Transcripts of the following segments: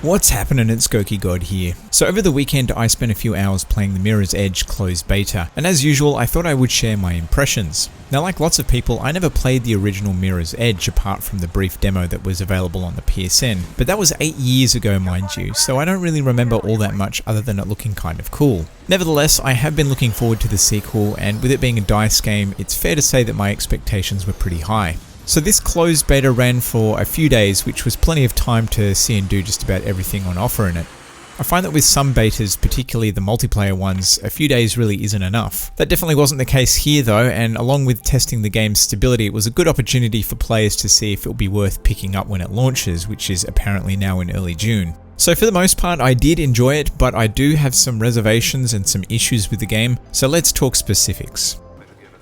What's happening? It's goukigod here. So over the weekend I spent a few hours playing the Mirror's Edge closed beta, and as usual I thought I would share my impressions. Now, like lots of people, I never played the original Mirror's Edge apart from the brief demo that was available on the PSN, but that was 8 years ago mind you, so I don't really remember all that much other than it looking kind of cool. Nevertheless, I have been looking forward to the sequel, and with it being a DICE game, it's fair to say that my expectations were pretty high. So this closed beta ran for a few days, which was plenty of time to see and do just about everything on offer in it. I find that with some betas, particularly the multiplayer ones, a few days really isn't enough. That definitely wasn't the case here though, and along with testing the game's stability, it was a good opportunity for players to see if it would be worth picking up when it launches, which is apparently now in early June. So for the most part, I did enjoy it, but I do have some reservations and some issues with the game, so let's talk specifics.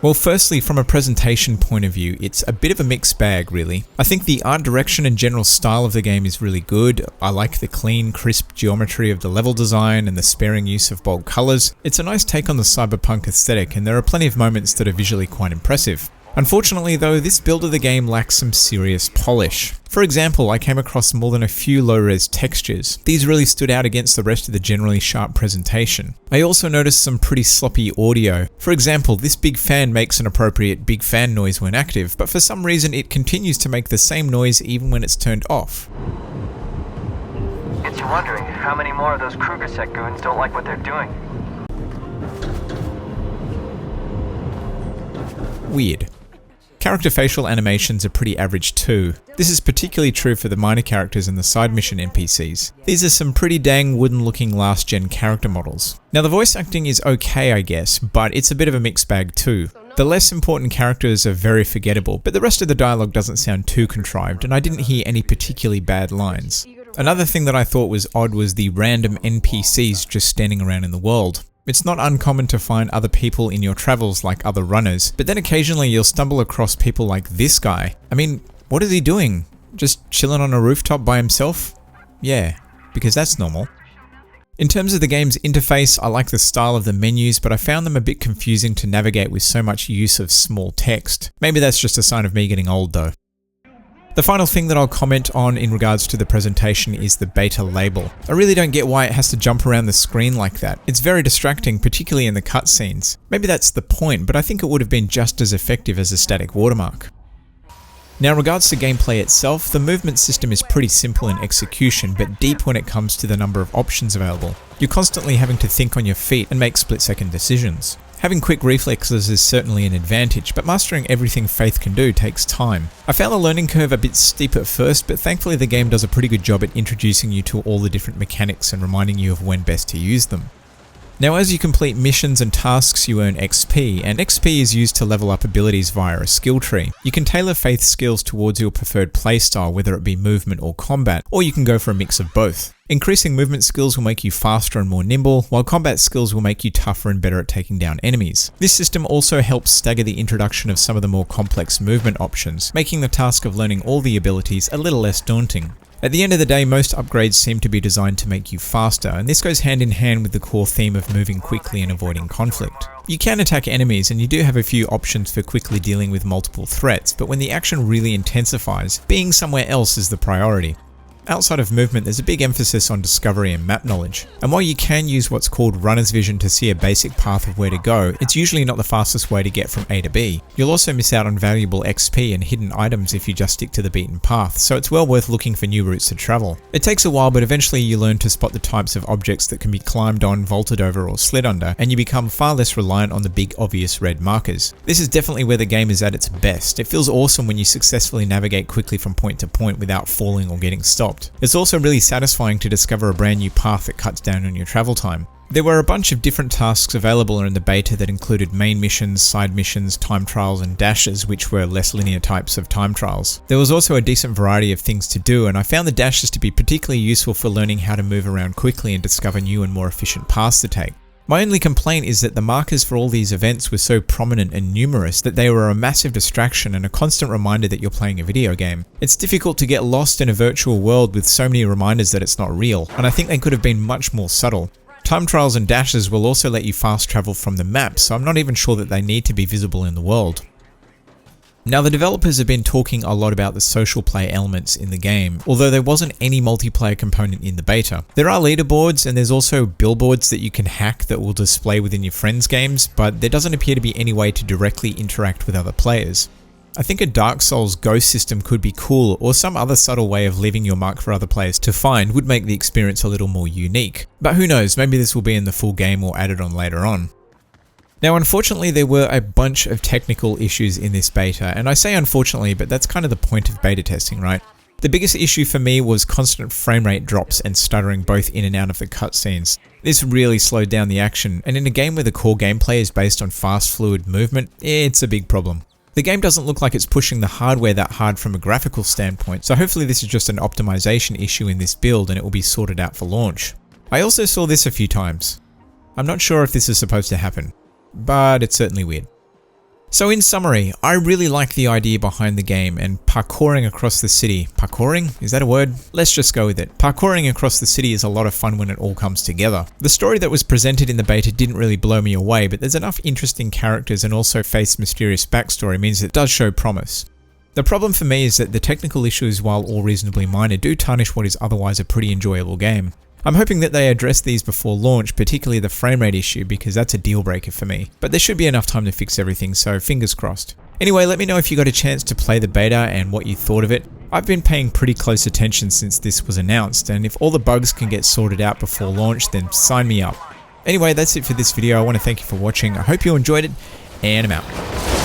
Well, firstly, from a presentation point of view, it's a bit of a mixed bag really. I think the art direction and general style of the game is really good. I like the clean, crisp geometry of the level design and the sparing use of bold colours. It's a nice take on the cyberpunk aesthetic, and there are plenty of moments that are visually quite impressive. Unfortunately though, this build of the game lacks some serious polish. For example, I came across more than a few low-res textures. These really stood out against the rest of the generally sharp presentation. I also noticed some pretty sloppy audio. For example, this big fan makes an appropriate big fan noise when active, but for some reason it continues to make the same noise even when it's turned off. It's wondering how many more of those goukigod goons don't like what they're doing. Weird. Character facial animations are pretty average too. This is particularly true for the minor characters and the side mission NPCs. These are some pretty dang wooden looking last gen character models. Now the voice acting is okay I guess, but it's a bit of a mixed bag too. The less important characters are very forgettable, but the rest of the dialogue doesn't sound too contrived, and I didn't hear any particularly bad lines. Another thing that I thought was odd was the random NPCs just standing around in the world. It's not uncommon to find other people in your travels like other runners, but then occasionally you'll stumble across people like this guy. I mean, what is he doing? Just chilling on a rooftop by himself? Yeah, because that's normal. In terms of the game's interface, I like the style of the menus, but I found them a bit confusing to navigate with so much use of small text. Maybe that's just a sign of me getting old though. The final thing that I'll comment on in regards to the presentation is the beta label. I really don't get why it has to jump around the screen like that. It's very distracting, particularly in the cutscenes. Maybe that's the point, but I think it would have been just as effective as a static watermark. Now in regards to gameplay itself, the movement system is pretty simple in execution, but deep when it comes to the number of options available. You're constantly having to think on your feet and make split-second decisions. Having quick reflexes is certainly an advantage, but mastering everything Faith can do takes time. I found the learning curve a bit steep at first, but thankfully the game does a pretty good job at introducing you to all the different mechanics and reminding you of when best to use them. Now as you complete missions and tasks you earn XP, and XP is used to level up abilities via a skill tree. You can tailor Faith's skills towards your preferred playstyle, whether it be movement or combat, or you can go for a mix of both. Increasing movement skills will make you faster and more nimble, while combat skills will make you tougher and better at taking down enemies. This system also helps stagger the introduction of some of the more complex movement options, making the task of learning all the abilities a little less daunting. At the end of the day, most upgrades seem to be designed to make you faster, and this goes hand in hand with the core theme of moving quickly and avoiding conflict. You can attack enemies, and you do have a few options for quickly dealing with multiple threats, but when the action really intensifies, being somewhere else is the priority. Outside of movement, there's a big emphasis on discovery and map knowledge. And while you can use what's called runner's vision to see a basic path of where to go, it's usually not the fastest way to get from A to B. You'll also miss out on valuable XP and hidden items if you just stick to the beaten path, so it's well worth looking for new routes to travel. It takes a while, but eventually you learn to spot the types of objects that can be climbed on, vaulted over, or slid under, and you become far less reliant on the big obvious red markers. This is definitely where the game is at its best. It feels awesome when you successfully navigate quickly from point to point without falling or getting stopped. It's also really satisfying to discover a brand new path that cuts down on your travel time. There were a bunch of different tasks available in the beta that included main missions, side missions, time trials, and dashes, which were less linear types of time trials. There was also a decent variety of things to do, and I found the dashes to be particularly useful for learning how to move around quickly and discover new and more efficient paths to take. My only complaint is that the markers for all these events were so prominent and numerous that they were a massive distraction and a constant reminder that you're playing a video game. It's difficult to get lost in a virtual world with so many reminders that it's not real, and I think they could have been much more subtle. Time trials and dashes will also let you fast travel from the map, so I'm not even sure that they need to be visible in the world. Now, the developers have been talking a lot about the social play elements in the game, although there wasn't any multiplayer component in the beta. There are leaderboards and there's also billboards that you can hack that will display within your friends' games, but there doesn't appear to be any way to directly interact with other players. I think a Dark Souls ghost system could be cool, or some other subtle way of leaving your mark for other players to find would make the experience a little more unique. But who knows, maybe this will be in the full game or added on later on. Now, unfortunately, there were a bunch of technical issues in this beta, and I say unfortunately, but that's kind of the point of beta testing, right? The biggest issue for me was constant frame rate drops and stuttering both in and out of the cutscenes. This really slowed down the action, and in a game where the core gameplay is based on fast, fluid movement, it's a big problem. The game doesn't look like it's pushing the hardware that hard from a graphical standpoint, so hopefully this is just an optimization issue in this build and it will be sorted out for launch. I also saw this a few times. I'm not sure if this is supposed to happen, but it's certainly weird. So in summary, I really like the idea behind the game and parkouring across the city. Parkouring? Is that a word? Let's just go with it. Parkouring across the city is a lot of fun when it all comes together. The story that was presented in the beta didn't really blow me away, but there's enough interesting characters and also Faith's mysterious backstory means it does show promise. The problem for me is that the technical issues, while all reasonably minor, do tarnish what is otherwise a pretty enjoyable game. I'm hoping that they address these before launch, particularly the frame rate issue, because that's a deal breaker for me. But there should be enough time to fix everything, so fingers crossed. Anyway, let me know if you got a chance to play the beta and what you thought of it. I've been paying pretty close attention since this was announced, and if all the bugs can get sorted out before launch, then sign me up. Anyway, that's it for this video. I want to thank you for watching. I hope you enjoyed it, and I'm out.